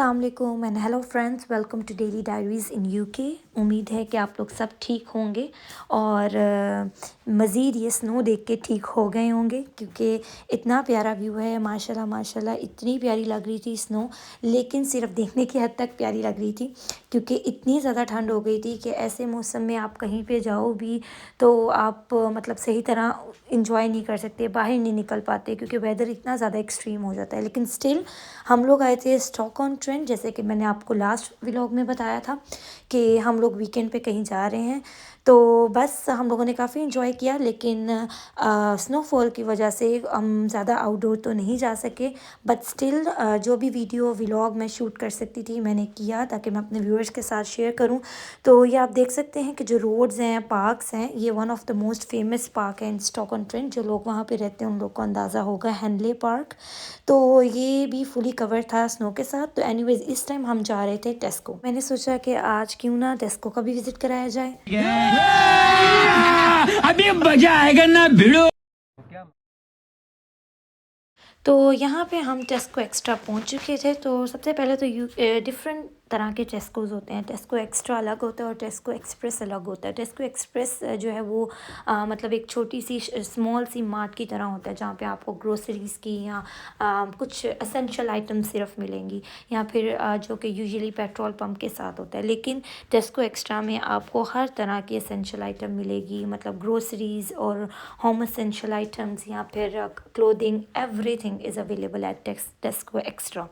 अस्सलाम वालेकुम and hello friends, welcome to daily diaries in UK. उम्मीद है कि आप लोग सब ठीक होंगे और मज़ीद ये स्नो देख के ठीक हो गए होंगे, क्योंकि इतना प्यारा व्यू है। माशाल्लाह माशाल्लाह, इतनी प्यारी लग रही थी स्नो, लेकिन सिर्फ देखने की हद तक प्यारी लग रही थी, क्योंकि इतनी ज़्यादा ठंड हो गई थी कि ऐसे मौसम में आप कहीं पे जाओ भी तो आप मतलब सही तरह इंजॉय नहीं कर सकते, बाहर नहीं निकल पाते, क्योंकि वेदर इतना ज़्यादा एक्सट्रीम हो जाता है। लेकिन स्टिल हम लोग आए थे स्टॉक-ऑन-ट्रेंट, जैसे कि मैंने आपको लास्ट व्लॉग में बताया था कि हम लोग वीकेंड पे कहीं जा रहे हैं। तो बस हम लोगों ने काफ़ी इंजॉय किया, लेकिन स्नोफॉल की वजह से हम ज़्यादा आउटडोर तो नहीं जा सके। बट स्टिल जो भी वीडियो व्लॉग मैं शूट कर सकती थी मैंने किया, ताकि मैं अपने व्यूअर्स के साथ शेयर करूं। तो ये आप देख सकते हैं कि जो रोड्स हैं, पार्क्स हैं, ये one of the most famous park है इन स्टॉक-ऑन-ट्रेंट। जो लोग वहाँ पे रहते हैं उन लोग को अंदाज़ा होगा, हेनले पार्क। तो ये भी फुली कवर था स्नो के साथ। तो एनीवेज इस टाइम हम जा रहे थे टेस्को। मैंने सोचा कि आज क्यों ना टेस्को का भी विजिट कराया जाए। अभी मजा आएगा ना भिड़ो। तो यहाँ पे हम टेस्को एक्स्ट्रा पहुँच चुके थे। तो सबसे पहले तो डिफरेंट तरह के टेस्कोज़ होते हैं। टेस्को एक्स्ट्रा अलग होता है और टेस्को एक्सप्रेस अलग होता है। टेस्को एक्सप्रेस जो है वो मतलब एक छोटी सी स्मॉल सी मार्ट की तरह होता है, जहाँ पे आपको ग्रोसरीज़ की या कुछ असेंशियल आइटम सिर्फ मिलेंगी, या फिर जो कि यूजुअली पेट्रोल पंप के साथ होता है। लेकिन टेस्को एक्स्ट्रा में आपको हर तरह की असेंशियल आइटम मिलेगी, मतलब ग्रोसरीज़ और होम असेंशियल आइटम्स, या फिर clothing, everything is available at टेस्को extra.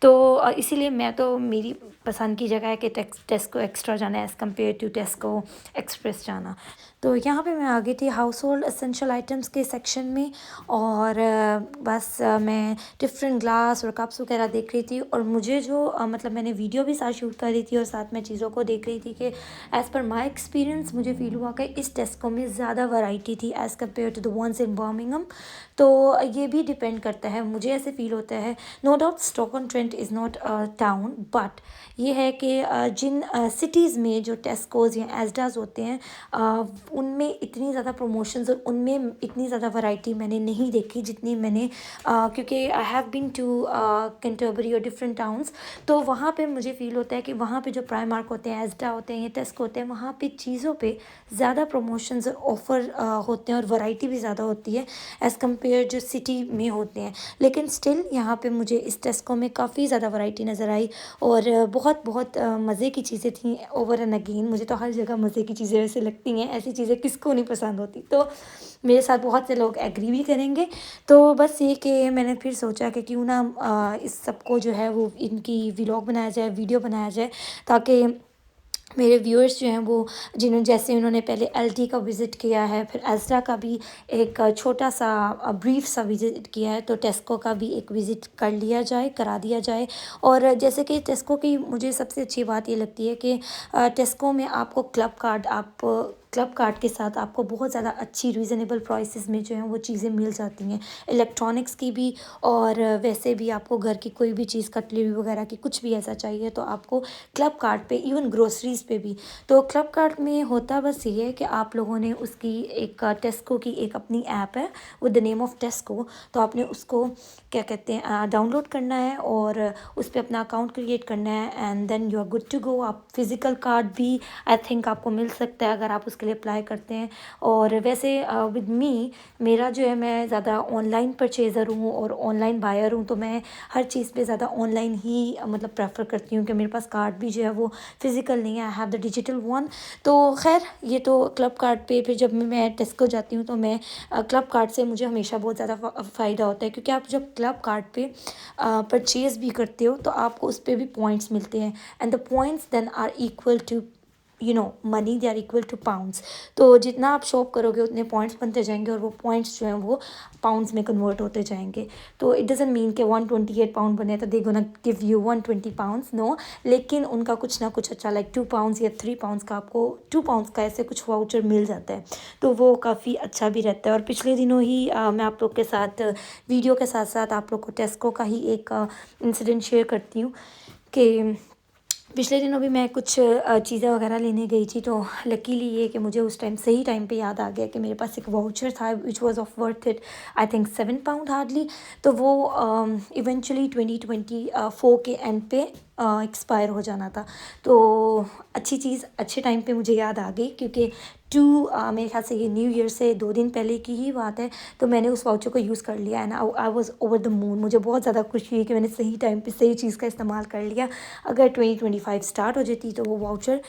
तो इसीलिए मैं तो, मेरी पसंद की जगह है कि टेस्को एक्स्ट्रा जाना as compare to Tesco Express जाना। तो यहाँ पे मैं आ गई थी हाउस होल्ड एसेंशियल आइटम्स के सेक्शन में, और बस मैं डिफरेंट ग्लास और कप्स वगैरह देख रही थी। और मुझे जो मतलब मैंने वीडियो भी साथ शूट कर रही थी और साथ में चीज़ों को देख रही थी कि एज़ पर माई एक्सपीरियंस मुझे फ़ील हुआ कि इस टेस्को में ज़्यादा वैरायटी थी as compare to the ones in Birmingham. तो ये भी डिपेंड करता है, मुझे ऐसे फ़ील होता है। No doubt Stoke on Trent is not a town, but ये है कि जिन सिटीज़ में जो टेस्कोज़ या एस्डाज होते हैं, उनमें इतनी ज़्यादा प्रमोशंस और उनमें इतनी ज़्यादा वैरायटी मैंने नहीं देखी जितनी मैंने क्योंकि I have been to Canterbury और डिफरेंट टाउन्स। तो वहाँ पे मुझे फ़ील होता है कि वहाँ पे जो प्राइमार्क होते हैं, एस्डा होते हैं या टेस्को होते हैं, वहाँ पे चीज़ों पे ज़्यादा प्रमोशंस और ऑफ़र होते हैं और वैरायटी भी ज़्यादा होती है एज़ कम्पेयर जो सिटी में होते हैं। लेकिन स्टिल यहाँ पे मुझे इस टेस्को में काफ़ी ज़्यादा वैरायटी नज़र आई, और बहुत बहुत मज़े की चीज़ें थी ओवर एंड अगेन। मुझे तो हर जगह मज़े की चीज़ें वैसे लगती हैं, ऐसी चीज़ें किसको नहीं पसंद होती। तो मेरे साथ बहुत से लोग एग्री भी करेंगे। तो बस ये कि मैंने फिर सोचा कि क्यों ना इस सब को जो है वो इनकी व्लॉग बनाया जाए, वीडियो बनाया जाए, ताकि मेरे व्यूअर्स जो हैं वो, जिन्होंने जैसे उन्होंने पहले एलटी का विज़िट किया है, फिर एज़रा का भी एक छोटा सा ब्रीफ सा विज़िट किया है, तो टेस्को का भी एक विज़िट कर लिया जाए, करा दिया जाए। और जैसे कि टेस्को की मुझे सबसे अच्छी बात ये लगती है कि टेस्को में आपको क्लब कार्ड के साथ आपको बहुत ज़्यादा अच्छी रीज़नेबल प्राइसेस में जो है वो चीज़ें मिल जाती हैं, इलेक्ट्रॉनिक्स की भी, और वैसे भी आपको घर की कोई भी चीज़, कटलरी वगैरह की कुछ भी ऐसा चाहिए तो आपको क्लब कार्ड पे, इवन ग्रोसरीज़ पे भी। तो क्लब कार्ड में होता बस ये है कि आप लोगों ने उसकी एक टेस्को की एक अपनी ऐप है विद द नेम ऑफ टेस्को, तो आपने उसको क्या कहते हैं डाउनलोड करना है और उस पर अपना अकाउंट क्रिएट करना है, and then you are good to go. आप फिज़िकल कार्ड भी आई थिंक आपको मिल सकता है अगर आप उसके लिए अप्लाई करते हैं। और वैसे विद मी, मेरा जो है, मैं ज़्यादा ऑनलाइन परचेज़र हूँ और ऑनलाइन बायर हूँ, तो मैं हर चीज़ पे ज़्यादा ऑनलाइन ही मतलब प्रेफर करती हूँ कि मेरे पास कार्ड भी जो है वो फिज़िकल नहीं है, I have the digital one. तो खैर, ये तो क्लब कार्ड पे फिर जब मैं टेस्को जाती हूँ तो मैं क्लब कार्ड से मुझे हमेशा बहुत ज़्यादा फ़ायदा होता है, क्योंकि आप जब क्लब कार्ड पे परचेज़ भी करते हो तो आपको उस पर भी पॉइंट्स मिलते हैं, and the points then are equal to money, they are equal to pounds. तो जितना आप शॉप करोगे उतने पॉइंट्स बनते जाएंगे, और वो पॉइंट्स जो हैं वो पाउंड्स में कन्वर्ट होते जाएंगे। तो इट डजंट मीन कि 128 पाउंड बने तो they gonna give you 120 pounds, no. लेकिन उनका कुछ ना कुछ अच्छा, लाइक 2 पाउंड्स या 3 पाउंड्स का, आपको 2 पाउंड्स का ऐसे कुछ वाउचर मिल जाता है, तो वो काफ़ी अच्छा भी रहता है। और पिछले दिनों ही मैं आप लोग के साथ वीडियो के साथ साथ आप लोग को टेस्को का ही एक इंसिडेंट शेयर करती हूँ कि पिछले दिनों भी मैं कुछ चीज़ें वगैरह लेने गई थी। तो लकीली ये कि मुझे उस टाइम सही टाइम पे याद आ गया कि मेरे पास एक वाउचर था which was of worth it I think 7 pound hardly. तो वो इवेंचुअली 2024 के एंड पे एक्सपायर हो जाना था। तो अच्छी चीज़ अच्छे टाइम पे मुझे याद आ गई, क्योंकि मेरे ख्याल से ये न्यू ईयर से 2 दिन पहले की ही बात है। तो मैंने उस वाउचर को यूज़ कर लिया and I was over the moon. मुझे बहुत ज़्यादा खुशी हुई कि मैंने सही टाइम पे सही चीज़ का इस्तेमाल कर लिया। अगर 2025 स्टार्ट हो जाती तो वो वाउचर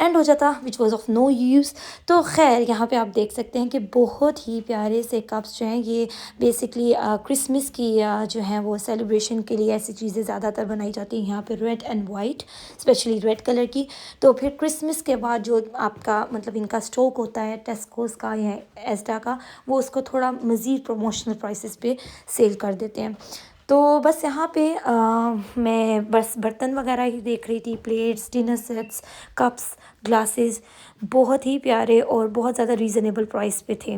एंड हो जाता, which was of no use. तो खैर यहाँ पे आप देख सकते हैं कि बहुत ही प्यारे से कप्स जो हैं, ये बेसिकली क्रिसमस की जो है वो सेलिब्रेशन के लिए ऐसी चीज़ें ज़्यादातर बनाई जाती हैं यहाँ पे, red and white, specially red colour की। तो फिर क्रिसमस के बाद जो आपका मतलब इनका स्टॉक होता है टेस्कोस का या एस्डा का, वो उसको थोड़ा मज़ीद प्रमोशनल प्राइसेस पे सेल कर देते हैं। तो बस यहाँ पे मैं बस बर्तन वगैरह ही देख रही थी, plates, dinner sets, cups, glasses, बहुत ही प्यारे और बहुत ज़्यादा रीज़नेबल प्राइस पे थे।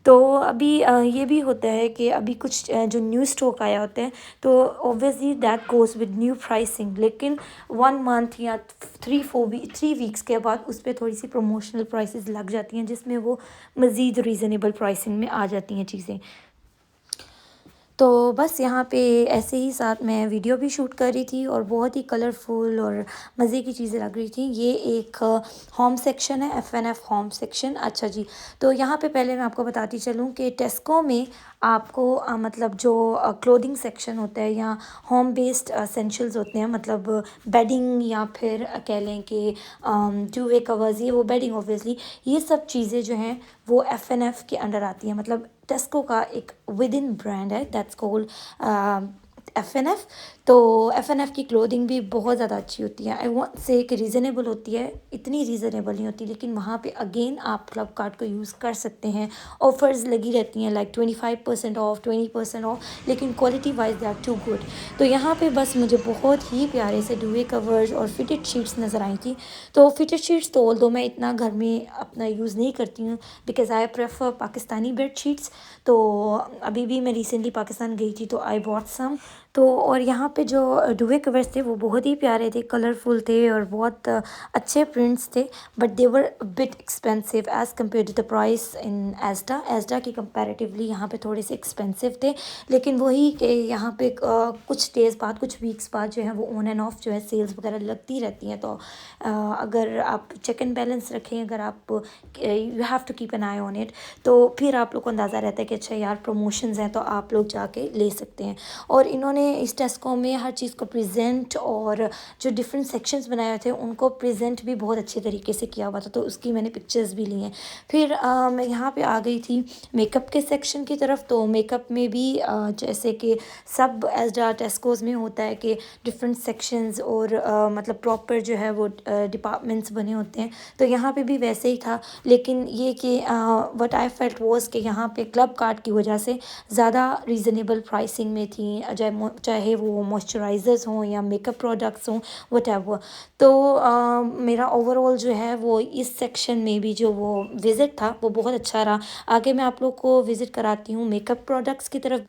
तो अभी ये भी होता है कि अभी कुछ जो न्यू स्टॉक आया होता है, तो obviously that goes with new pricing, लेकिन 1 मंथ या 3 वीक्स के बाद उस पर थोड़ी सी प्रमोशनल प्राइसेस लग जाती हैं, जिसमें वो मज़ीद रीज़नेबल प्राइसिंग में आ जाती हैं चीज़ें। तो बस यहाँ पे ऐसे ही साथ मैं वीडियो भी शूट कर रही थी और बहुत ही कलरफुल और मज़े की चीज़ें लग रही थी। ये एक होम सेक्शन है, F&F होम सेक्शन। अच्छा जी, तो यहाँ पे पहले मैं आपको बताती चलूँ कि टेस्को में आपको मतलब जो क्लोथिंग सेक्शन होता है या होम बेस्ड एसेंशियल्स होते हैं, मतलब बेडिंग या फिर कह लें कि डुवे कवर्स, ये वो बेडिंग ऑब्वियसली, ये सब चीज़ें जो हैं वो F&F के अंडर आती हैं। मतलब टेस्को का एक विद इन ब्रांड है, दैट्स कॉल्ड F&F। तो F&F की क्लोथिंग भी बहुत ज़्यादा अच्छी होती है। आई वॉन्ट से कि रीज़नेबल होती है, इतनी रीज़नेबल नहीं होती, लेकिन वहाँ पे अगेन आप क्लब कार्ड को यूज़ कर सकते हैं। ऑफ़र्स लगी रहती हैं लाइक 25% ऑफ, 20% ऑफ, लेकिन quality wise they are too good. तो यहाँ पे बस मुझे बहुत ही प्यारे से डुवे कवर्स और फिटेड शीट्स नज़र आई थी। तो फिटेड शीट्स तो ऑल्दो मैं इतना घर में अपना यूज़ नहीं करती हूँ, because I prefer Pakistani bed sheets. तो अभी भी मैं रिसेंटली पाकिस्तान गई थी तो आई बॉट सम। तो और यहाँ पे जो डुवे कवर्स थे वो बहुत ही प्यारे थे, कलरफुल थे और बहुत अच्छे प्रिंट्स थे, but they were bit expensive as compare to the price in Asda की कंपैरेटिवली यहाँ पे थोड़े से एक्सपेंसिव थे। लेकिन वही कि यहाँ पे कुछ डेज़ बाद, कुछ वीक्स बाद जो है वो ऑन एंड ऑफ जो है सेल्स वगैरह लगती रहती हैं। तो अगर आप चेक एंड बैलेंस रखें, अगर आप you have to keep an eye on it, तो फिर आप लोग को अंदाज़ा रहता है कि अच्छा यार प्रमोशंस हैं तो आप लोग जाके ले सकते हैं। और इन्होंने इस टेस्को में हर चीज़ को प्रेजेंट और जो डिफरेंट सेक्शंस बनाए हुए थे उनको प्रेजेंट भी बहुत अच्छे तरीके से किया हुआ था, तो उसकी मैंने पिक्चर्स भी ली हैं। फिर मैं यहाँ पे आ गई थी मेकअप के सेक्शन की तरफ। तो मेकअप में भी जैसे कि सब एस्डा टेस्कोज़ में होता है कि डिफरेंट सेक्शंस और मतलब प्रॉपर जो है वो डिपार्टमेंट्स बने होते हैं, तो यहाँ पे भी वैसे ही था। लेकिन ये कि व्हाट आई फेल्ट वाज कि यहाँ पे क्लब कार्ड की वजह से ज़्यादा रीज़नेबल प्राइसिंग में थी, चाहे वो मॉइस्चराइज़र्स हों या मेकअप प्रोडक्ट्स हों, व्हाटएवर। तो मेरा ओवरऑल जो है वो इस सेक्शन में भी जो वो विज़िट था वो बहुत अच्छा रहा। आगे मैं आप लोग को विज़िट कराती हूँ मेकअप प्रोडक्ट्स की तरफ।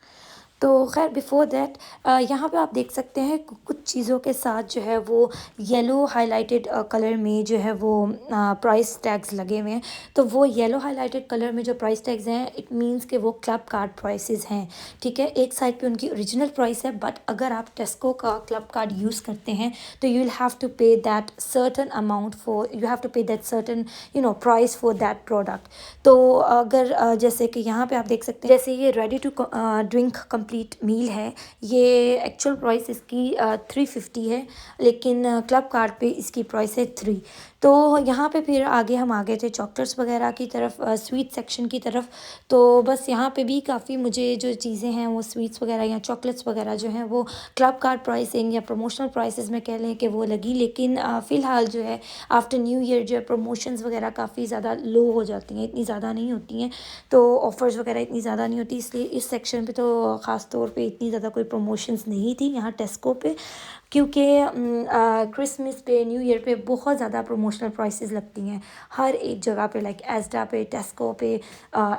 तो खैर बिफ़ोर दैट यहाँ पे आप देख सकते हैं कुछ चीज़ों के साथ जो है वो येलो हाइलाइटेड कलर में जो है वो प्राइस टैग्स लगे हुए हैं। तो वो येलो हाइलाइटेड कलर में जो प्राइस टैग्स हैं, इट मींस कि वो क्लब कार्ड प्राइसेस हैं, ठीक है। एक साइड पे उनकी ओरिजिनल प्राइस है, बट अगर आप टेस्को का क्लब कार्ड यूज़ करते हैं तो you will have to pay that certain amount for, you have to pay that certain price for that product. तो अगर जैसे कि यहाँ पे आप देख सकते हैं, जैसे ये ready to drink complete meal है, ये एक्चुअल प्राइस इसकी 350 है, लेकिन क्लब कार्ड पे इसकी प्राइस है 3। तो यहाँ पे फिर आगे हम आ गए थे चॉकलेट्स वगैरह की तरफ, स्वीट सेक्शन की तरफ। तो बस यहाँ पे भी काफ़ी मुझे जो चीज़ें हैं वो स्वीट्स वगैरह या चॉकलेट्स वगैरह जो हैं वो क्लब कार्ड प्राइसिंग या प्रमोशनल प्राइसेस में कह लें कि वो लगी। लेकिन फ़िलहाल जो है आफ्टर न्यू ईयर जो है प्रमोशंस वगैरह काफ़ी ज़्यादा लो हो जाती हैं, इतनी ज़्यादा नहीं होती हैं, तो ऑफ़र्स वगैरह इतनी ज़्यादा नहीं होती, इसलिए इस सेक्शन पे तो ख़ास तौर पे इतनी ज़्यादा कोई प्रमोशंस नहीं थी यहाँ टेस्को पे, क्योंकि क्रिसमस पे, न्यू ईयर पे बहुत ज़्यादा प्रमोशनल प्राइसेस लगती हैं हर एक जगह पे, लाइक एस्डा पे, टेस्को पे,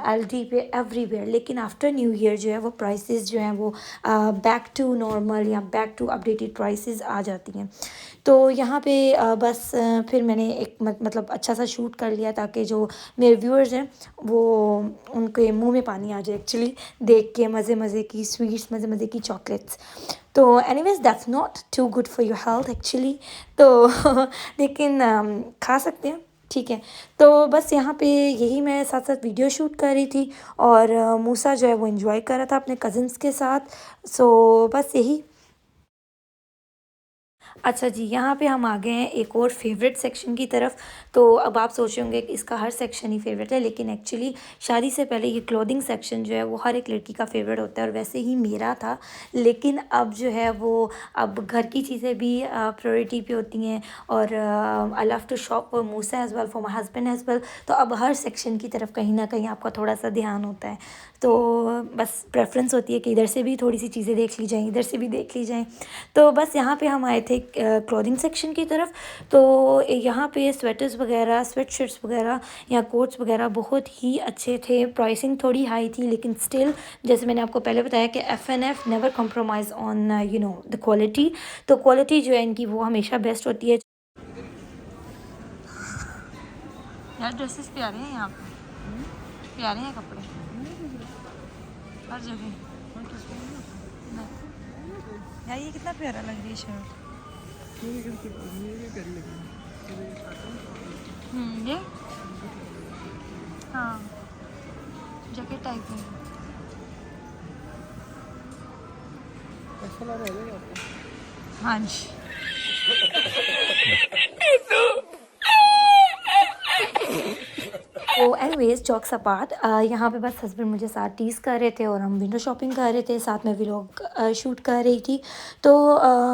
एलडी पे, एवरीवेयर। लेकिन आफ्टर न्यू ईयर जो है वो प्राइसेस जो हैं वो बैक टू नॉर्मल या बैक टू अपडेटेड प्राइसेस आ जाती हैं। तो यहाँ पे बस फिर मैंने एक मतलब अच्छा सा शूट कर लिया ताकि जो मेरे व्यूअर्स हैं वो उनके मुंह में पानी आ जाए एक्चुअली देख के मज़े मज़े की स्वीट्स, मज़े मज़े की चॉकलेट्स। तो anyways that's not too good for your health actually. तो लेकिन खा सकते हैं, ठीक है। तो बस यहाँ पे यही मैं साथ साथ वीडियो शूट कर रही थी और मूसा जो है वो एंजॉय कर रहा था अपने कज़न्स के साथ। सो बस यही। अच्छा जी, यहाँ पे हम आ गए हैं एक और फ़ेवरेट सेक्शन की तरफ। तो अब आप सोच रहे होंगे कि इसका हर सेक्शन ही फ़ेवरेट है, लेकिन एक्चुअली शादी से पहले ये क्लोथिंग सेक्शन जो है वो हर एक लड़की का फ़ेवरेट होता है और वैसे ही मेरा था। लेकिन अब जो है वो अब घर की चीज़ें भी प्रायोरिटी पे होती हैं और I love to shop for Musa as well, for my husband as well. तो अब हर सेक्शन की तरफ कहीं न कहीं आपका थोड़ा-सा ध्यान होता है। तो बस प्रेफ़रेंस होती है कि इधर से भी थोड़ी सी चीज़ें देख ली जाएँ, इधर से भी देख ली जाएँ। तो बस यहाँ पे हम आए थे क्लोथिंग सेक्शन की तरफ। तो यहाँ पे स्वेटर्स वगैरह, स्वेटशर्ट्स वगैरह या कोट्स वगैरह बहुत ही अच्छे थे। प्राइसिंग थोड़ी हाई थी लेकिन स्टिल जैसे मैंने आपको पहले बताया कि F never compromise on the quality. तो क्वालिटी जो है इनकी वो हमेशा बेस्ट होती है। यार ड्रेसेस प्यारे हैं यहाँ पे, प्यारे हैं कपड़े हर जगह। यार ये कितना प्यारा लग रही है शर्ट। ये हाँ जैकेट टाइप में। हाँ जी। तो एनीवेज़ जोक्स अपार्ट, यहाँ पे बस हस्बैंड मुझे साथ टीज़ कर रहे थे और हम विंडो शॉपिंग कर रहे थे, साथ में व्लॉग शूट कर रही थी। तो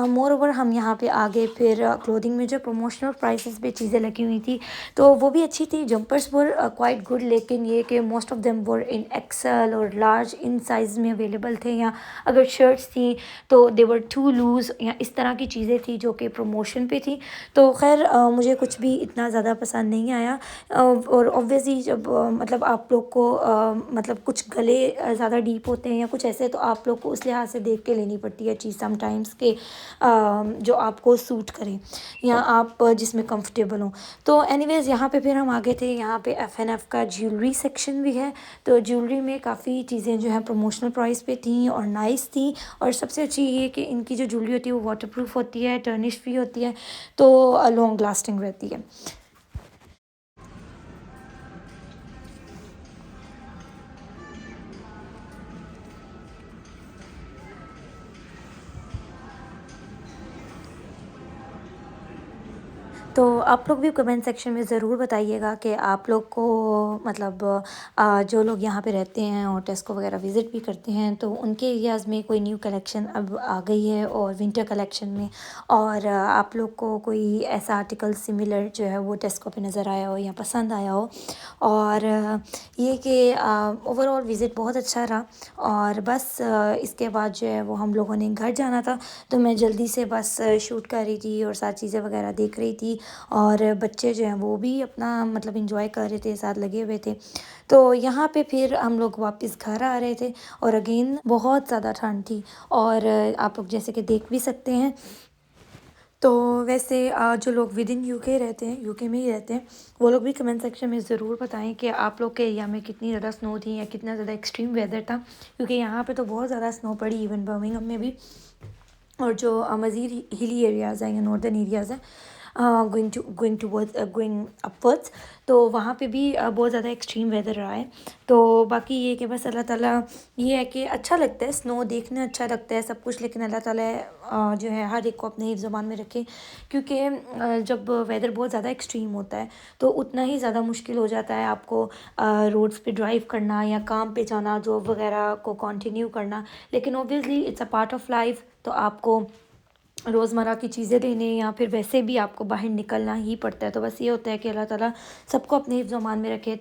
मोर ओवर हम यहाँ पे आ गए फिर क्लोथिंग में जो प्रमोशनल प्राइसेस पे चीज़ें लगी हुई थी तो वो भी अच्छी थी। जंपर्स वर क्वाइट गुड, लेकिन ये कि most of them were in XL और लार्ज इन साइज़ में अवेलेबल थे। या अगर शर्ट्स थी तो दे वर टू लूज़ या इस तरह की चीज़ें थी जो कि प्रमोशन पे थी। तो खैर मुझे कुछ भी इतना ज़्यादा पसंद नहीं आया। और ऑब्वियसली जब मतलब आप लोग को मतलब कुछ गले ज़्यादा डीप होते हैं या कुछ ऐसे, तो आप लोग को उस लिहाज से देख के लेनी पड़ती है चीज़ समटाइम्स के जो आपको सूट करें या आप जिसमें कंफर्टेबल हों। तो एनीवेज़ यहाँ पे फिर हम आ गए थे, यहाँ पे एफ का ज्वेलरी सेक्शन भी है। तो ज्वेलरी में काफ़ी चीज़ें जो हैं प्रमोशनल प्राइस पे थी और नाइस थी। और सबसे अच्छी ये कि इनकी जो ज्वेलरी होती है वो वाटरप्रूफ होती है, टर्निश फ्री होती है, तो लॉन्ग लास्टिंग रहती है। तो आप लोग भी कमेंट सेक्शन में ज़रूर बताइएगा कि आप लोग को मतलब जो लोग यहाँ पे रहते हैं और टेस्को वगैरह विज़िट भी करते हैं तो उनके एरियाज़ में कोई न्यू कलेक्शन अब आ गई है और विंटर कलेक्शन में, और आप लोग को कोई ऐसा आर्टिकल सिमिलर जो है वो टेस्को पे नज़र आया हो या पसंद आया हो। और ये कि ओवरऑल विज़िट बहुत अच्छा रहा। और बस इसके बाद जो है वो हम लोगों ने घर जाना था, तो मैं जल्दी से बस शूट कर रही थी और सारी चीज़ें वगैरह देख रही थी। और बच्चे जो हैं वो भी अपना मतलब एंजॉय कर रहे थे, साथ लगे हुए थे। तो यहाँ पे फिर हम लोग वापस घर आ रहे थे और अगेन बहुत ज़्यादा ठंड थी और आप लोग जैसे कि देख भी सकते हैं। तो वैसे जो लोग विद इन यूके रहते हैं, यूके में ही रहते हैं, वो लोग भी कमेंट सेक्शन में ज़रूर बताएं कि आप लोग के एरिया में कितनी ज़्यादा स्नो थी या कितना ज़्यादा एक्सट्रीम वेदर था, क्योंकि यहाँ पे तो बहुत ज़्यादा स्नो पड़ी इवन बर्मिंघम में भी। और जो मज़ीद हिली एरियाज़ हैं या नॉर्दर्न एरियाज़ हैं गोइंग अपवर्ड्स, तो वहाँ पे भी बहुत ज़्यादा एक्सट्रीम वेदर रहा है। तो बाकी ये कि बस अल्लाह ताला, ये है कि अच्छा लगता है स्नो देखने, अच्छा लगता है सब कुछ, लेकिन अल्लाह ताला जो है हर एक को अपने ज़बान में रखे, क्योंकि जब वेदर बहुत ज़्यादा एक्सट्रीम होता है तो उतना ही ज़्यादा मुश्किल हो जाता है आपको रोड्स पे ड्राइव करना या काम पे जाना, जॉब वगैरह को कंटिन्यू करना। लेकिन obviously it's a part of life, तो आपको रोज़मर्रा की चीज़ें लेने या फिर वैसे भी आपको बाहर निकलना ही पड़ता है। तो बस ये होता है कि अल्लाह ताला सबको अपने हिफ्ज़ व अमान में रखे।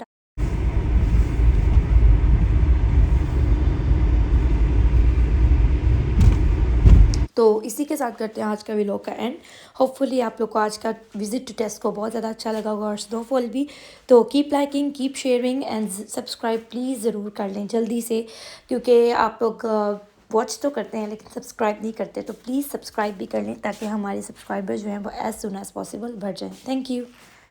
तो इसी के साथ करते हैं आज का व्लॉग का एंड। होपफुली आप लोग को आज का विज़िट टू टेस्को बहुत ज़्यादा अच्छा लगा होगा और स्नोफॉल भी। तो keep liking, keep sharing and subscribe please ज़रूर कर लें जल्दी से, क्योंकि आप लोग वॉच तो करते हैं लेकिन सब्सक्राइब नहीं करते, तो प्लीज़ सब्सक्राइब भी कर लें ताकि हमारे सब्सक्राइबर जो हैं वो एज़ सुन एज़ पॉसिबल बढ़ जाएँ। Thank you.